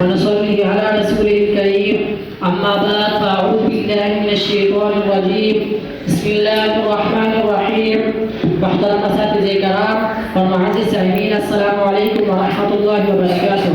ونصلي على رسوله الكريم أما بعد فأعوذ بالله من الشيطان الرجيم بسم الله الرحمن الرحيم محترم أساتذة الكرام والمعزز السامعين السلام عليكم ورحمة الله وبركاته।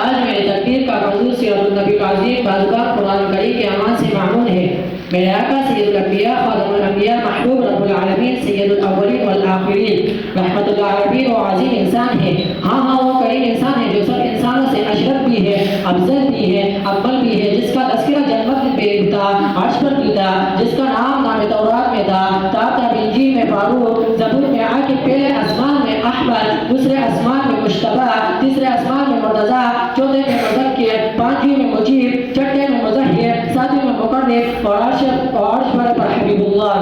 आज मेरे तकबीर का मौजू सीरतुन नबी अज़ीम बाज़ुकात कुरान करीम के अमान से मामून है। मेरे आका सैयदुल अंबिया खातमुल अंबिया महबूब रब्बुल आलमीन सैयदुल अव्वलीन वल आखिरीन रहमतुल आलमीन और अज़ीम इंसान है। हाँ वो करीम इंसान है जो सब इंसानों से अशरफ भी है, अफजल भी है, अव्वल भी है, जिसका तज़किरा जन्नत में था, अर्श पर भी था, जिसका नाम नामे तौरात में था, ताब इंजील में फारूक, ज़बूर में आके पहले आसमान में अहमद, दूसरे आसमान में मुश्तबा, तीसरे आसमान में मुर्तज़ा, चौथे में मुज़क्किर, पांचवीं में मुजीब, छठे में मुज़हिर, सातवीं में मुक़र्रिब और अर्श पर हबीबुल्लाह।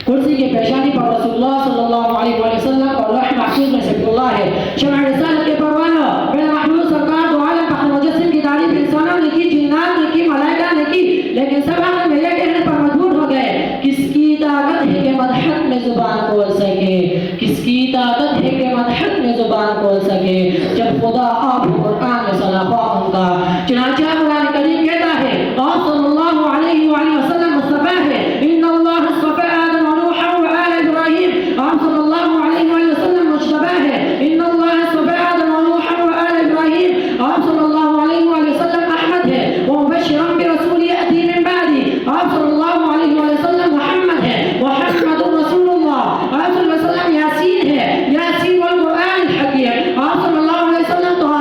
कुर्सी के पेशानी पर रसूलुल्लाह सल्लल्लाहु अलैहि वसल्लम और लौह महफूज में सिफ़तुल्लाह है। शमअ रिसालत के परवाना मेरे महबूब सरकार दो आलम फख्र मुजस्सिम की तारीफ इंसानों ने की, जिन्नात ने की, मलाइका ने की, लेकिन सब आखिर में ये कहने पर मजबूर हो गए, किसकी ताकत है कि मदहत में जुबान खोल सके, किसकी ताकत है कि मदहत में जुबान खोल सके, जब खुदा आप कुरान में सलाफ़ा उनका। चुनांचे कुरान करीम कहता है और सल्लल्लाहु अलैहि वसल्लम मुस्तफ़ा है, इन्नल्लाह अस्तफ़ा आदम व नूह व आल इब्राहीम। और सल्लल्लाहु अलैहि वसल्लम मुस्तफ़ा है, इन्नल्लाह अस्तफ़ा आदम व नूह व आल इब्राहीम। और सल्लल्लाहु अलैहि वसल्लम अहमद है व मुबश्शिरन बिरसूल यअती मिन बादी। और सल्लल्लाहु अलैहि वसल्लम मुहम्मद है, मुहम्मदुर रसूलुल्लाह। और सल्लल्लाहु अलैहि वसल्लम यासीन है, यासीन वल कुरान अल हकीम। और सल्लल्लाहु अलैहि वसल्लम तोहा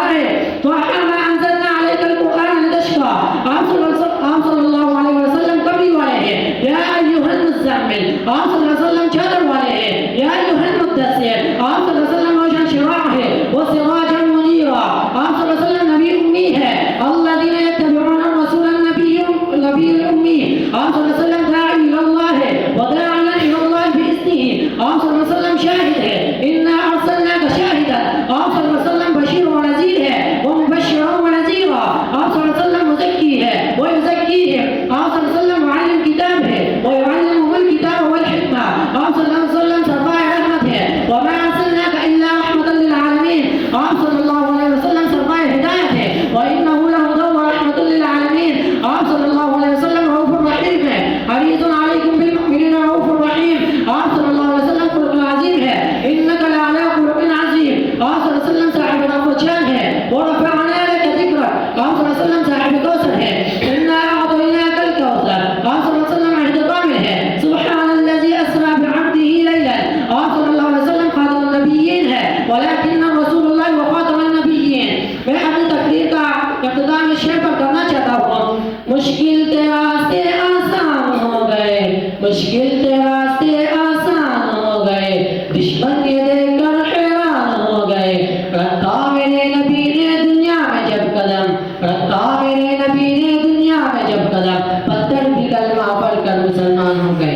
है, तोहा मा अंज़लना अलैकल कुरान लितश्क़ा। और सल्लल्लाहु अलैहि वसल्लम कमली वाले हैं, या अय्युहल मुज़्ज़म्मिल। और सल्लल्लाहु अलैहि वसल्लम चादर वाले हैं, या अय्युहल मुद्दस्सिर। और सल्लल्लाहु अलैहि वसल्लम रोशन शिराह है, वो सिराजन मुनीरा। और सल्लल्लाहु अलैहि वसल्लम नबी उम्मी है, अल्लज़ीना यत्तबिऊना रसूलन नबिyyुल उम्मी। और सल्लल्लाहु अलैहि वसल्लम दाई इलल्लाह है, व दाइयन इलल्लाह बिइज़्निही। और सल्लल्लाहु अलैहि वसल्लम शाहिद है, इन्ना अर्सलनाका शाहिदन। और सल्लल्लाहु अलैहि वसल्लम बशीर व नज़ीर है, व मुबश्शिरन व नज़ीरा। और सल्लल्लाहु अलैहि वसल्लम मुज़क्की है, व युज़क्की है। और सल्लल्लाहु अलैहि वसल्लम मुअल्लिम किताब है, व युअल्लिमुहुल किताब वल हिकमा। और सल्लल्लाहु अलैहि वसल्लम सरफ़ाए रहमत है, व मा अर्सलनाका इल्ला रहमतन लिल आलमीन। और सल्लल्लाहु अलैहि वसल्लम सरफ़ाए हिदायत है, व इन्नहु लहुदा व रहमतुल लिल आलमीन। और सल्लल्लाहु अलैहि वसल्लम रऊफ़ुर रहीम है, हरीसुन अलैकुम बिल मुमिनीना रऊफ़ुर रहीम। और सल्लल्लाहु अलैहि वसल्लम खुलुक़ुल अज़ीम है, इन्नका लअला खुलुक़िन अज़ीम। और सल्लल्लाहु अलैहि वसल्लम साहिब रफ़अत है, व रफ़अना लका ज़िक्रक। और सल्लल्लाहु अलैहि वसल्लम साहिब कौसर है, इन्ना अअतैनाकल कौसर। और सल्लल्लाहु अलैहि वसल्लम अहद कामिल है, सुब्हानल्लज़ी अस्रा बिअब्दिही लैलन। और सल्लल्लाहु अलैहि वसल्लम खातमुन नबिय्यीन है, वलाकिन्ना रसूलुल्लाह व खातमुन नबिय्यीन। मैं अपनी तकरीर का इख्तिताम इस शेर पर करना चाहता हूँ, मुश्किल ते रास्ते आसान हो गए, मुश्किल ते रास्ते आसान हो गए, दुश्मन ये देखकर हैरान हो गए। रखा मेरे नबी ने दुनिया में जब कदम, रखा मेरे नबी ने दुनिया में जब कदम, पत्थर भी कलमा पढ़कर मुसलमान हो गए।